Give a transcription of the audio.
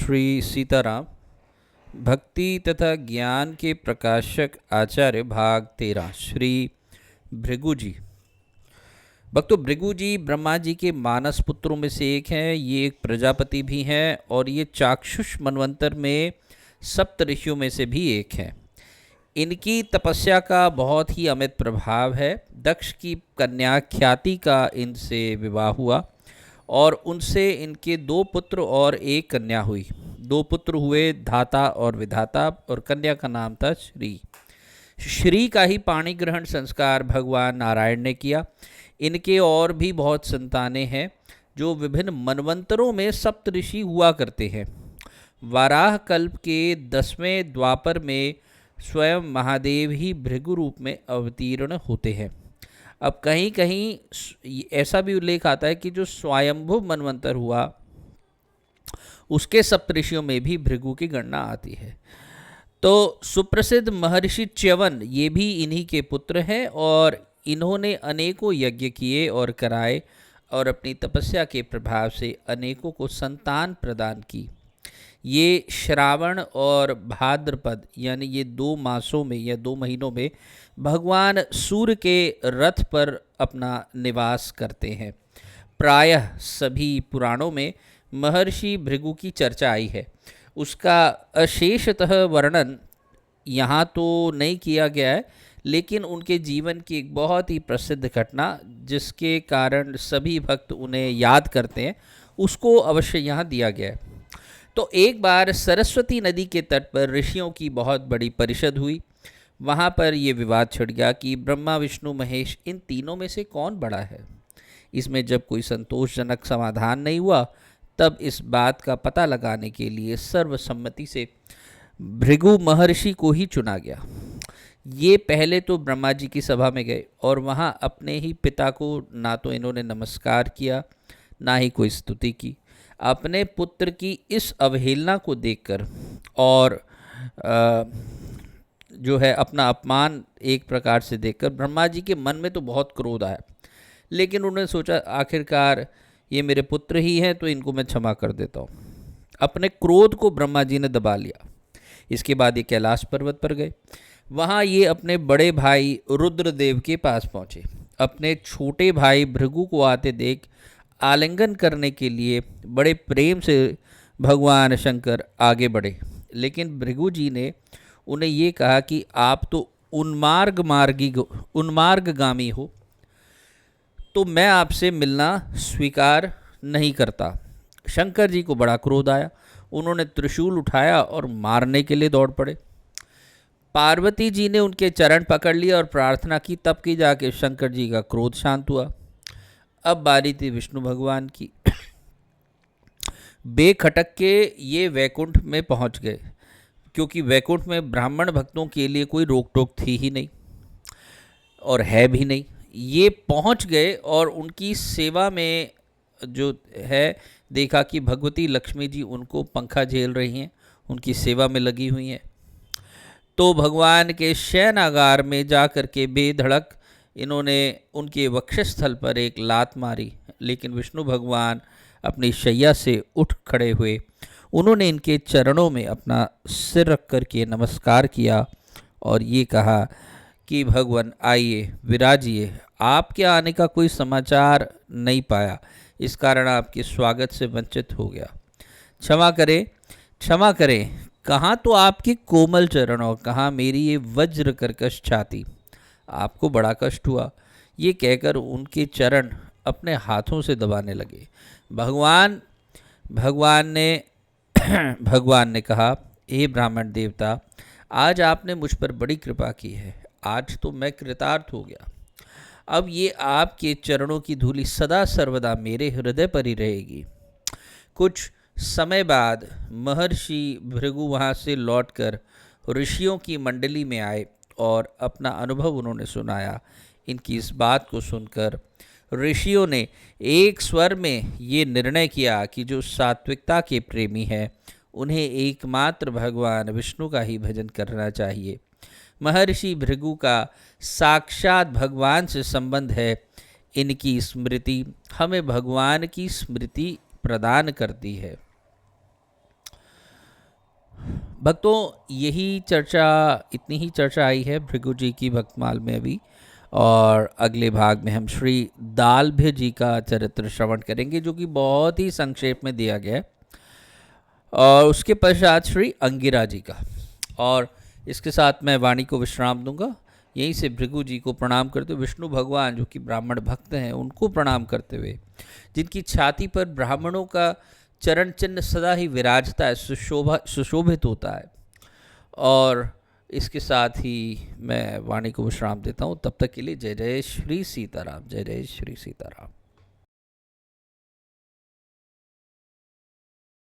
श्री सीताराम। भक्ति तथा ज्ञान के प्रकाशक आचार्य भाग 13। श्री भृगु जी। भक्तों, भृगु जी ब्रह्मा जी के मानस पुत्रों में से एक हैं। ये एक प्रजापति भी हैं और ये चाक्षुष मनवंतर में सप्त ऋषियों में से भी एक हैं। इनकी तपस्या का बहुत ही अमित प्रभाव है। दक्ष की कन्या ख्याति का इनसे विवाह हुआ और उनसे इनके 2 पुत्र और 1 कन्या हुई। 2 पुत्र हुए, धाता और विधाता, और कन्या का नाम था श्री। श्री का ही पाणी ग्रहण संस्कार भगवान नारायण ने किया। इनके और भी बहुत संतानें हैं जो विभिन्न मनवंतरों में सप्त ऋषि हुआ करते हैं। वाराह कल्प के 10वें द्वापर में स्वयं महादेव ही भृगु रूप में अवतीर्ण होते हैं। अब कहीं कहीं ऐसा भी उल्लेख आता है कि जो स्वयंभू मनवंतर हुआ उसके सप्तऋषियों में भी भृगु की गणना आती है। तो सुप्रसिद्ध महर्षि च्यवन ये भी इन्हीं के पुत्र हैं और इन्होंने अनेकों यज्ञ किए और कराए और अपनी तपस्या के प्रभाव से अनेकों को संतान प्रदान की। ये श्रावण और भाद्रपद यानी ये 2 मासों में या 2 महीनों में भगवान सूर्य के रथ पर अपना निवास करते हैं। प्रायः सभी पुराणों में महर्षि भृगु की चर्चा आई है। उसका अशेषतः वर्णन यहाँ तो नहीं किया गया है, लेकिन उनके जीवन की एक बहुत ही प्रसिद्ध घटना जिसके कारण सभी भक्त उन्हें याद करते हैं, उसको अवश्य यहाँ दिया गया है। तो एक बार सरस्वती नदी के तट पर ऋषियों की बहुत बड़ी परिषद हुई। वहाँ पर ये विवाद छिड़ गया कि ब्रह्मा विष्णु महेश इन तीनों में से कौन बड़ा है। इसमें जब कोई संतोषजनक समाधान नहीं हुआ तब इस बात का पता लगाने के लिए सर्वसम्मति से भृगु महर्षि को ही चुना गया। ये पहले तो ब्रह्मा जी की सभा में गए और वहाँ अपने ही पिता को ना तो इन्होंने नमस्कार किया ना ही कोई स्तुति की। अपने पुत्र की इस अवहेलना को देखकर और जो है अपना अपमान एक प्रकार से देखकर ब्रह्मा जी के मन में तो बहुत क्रोध आया, लेकिन उन्होंने सोचा आखिरकार ये मेरे पुत्र ही हैं तो इनको मैं क्षमा कर देता हूँ। अपने क्रोध को ब्रह्मा जी ने दबा लिया। इसके बाद ये कैलाश पर्वत पर गए। वहाँ ये अपने बड़े भाई रुद्रदेव के पास पहुँचे। अपने छोटे भाई भृगु को आते देख आलिंगन करने के लिए बड़े प्रेम से भगवान शंकर आगे बढ़े, लेकिन भृगु जी ने उन्हें ये कहा कि आप तो उन्मार्गगामी हो, तो मैं आपसे मिलना स्वीकार नहीं करता। शंकर जी को बड़ा क्रोध आया। उन्होंने त्रिशूल उठाया और मारने के लिए दौड़ पड़े। पार्वती जी ने उनके चरण पकड़ लिए और प्रार्थना की, तब की जाके शंकर जी का क्रोध शांत हुआ। अब बारी थी विष्णु भगवान की। बेखटक के ये वैकुंठ में पहुंच गए, क्योंकि वैकुंठ में ब्राह्मण भक्तों के लिए कोई रोक टोक थी ही नहीं और है भी नहीं। ये पहुंच गए और उनकी सेवा में जो है देखा कि भगवती लक्ष्मी जी उनको पंखा झेल रही हैं, उनकी सेवा में लगी हुई हैं। तो भगवान के शयनागार में जा कर के बेधड़क इन्होंने उनके वक्षस्थल पर एक लात मारी, लेकिन विष्णु भगवान अपनी शैया से उठ खड़े हुए। उन्होंने इनके चरणों में अपना सिर रख कर के नमस्कार किया और ये कहा कि भगवान आइए, विराजिए। आपके आने का कोई समाचार नहीं पाया, इस कारण आपके स्वागत से वंचित हो गया। क्षमा करें, क्षमा करें। कहाँ तो आपके कोमल चरण और कहाँ मेरी ये वज्र कर्कश छाती। आपको बड़ा कष्ट हुआ। ये कहकर उनके चरण अपने हाथों से दबाने लगे। भगवान ने कहा, हे ब्राह्मण देवता, आज आपने मुझ पर बड़ी कृपा की है। आज तो मैं कृतार्थ हो गया। अब ये आपके चरणों की धूलि सदा सर्वदा मेरे हृदय पर ही रहेगी। कुछ समय बाद महर्षि भृगु वहाँ से लौटकर ऋषियों की मंडली में आए और अपना अनुभव उन्होंने सुनाया। इनकी इस बात को सुनकर ऋषियों ने एक स्वर में ये निर्णय किया कि जो सात्विकता के प्रेमी हैं उन्हें एकमात्र भगवान विष्णु का ही भजन करना चाहिए। महर्षि भृगु का साक्षात भगवान से संबंध है। इनकी स्मृति हमें भगवान की स्मृति प्रदान करती है। भक्तों यही चर्चा, इतनी ही चर्चा आई है भृगु जी की भक्तमाल में अभी। और अगले भाग में हम श्री दालभ्य जी का चरित्र श्रवण करेंगे, जो कि बहुत ही संक्षेप में दिया गया है। और उसके पश्चात श्री अंगिरा जी का। और इसके साथ मैं वाणी को विश्राम दूंगा। यहीं से भृगु जी को प्रणाम करते हुए, विष्णु भगवान जो कि ब्राह्मण भक्त हैं उनको प्रणाम करते हुए, जिनकी छाती पर ब्राह्मणों का चरण चिन्ह सदा ही विराजता है, सुशोभित होता है। और इसके साथ ही मैं वाणी को विश्राम देता हूँ। तब तक के लिए जय जय श्री सीताराम, जय जय श्री सीताराम।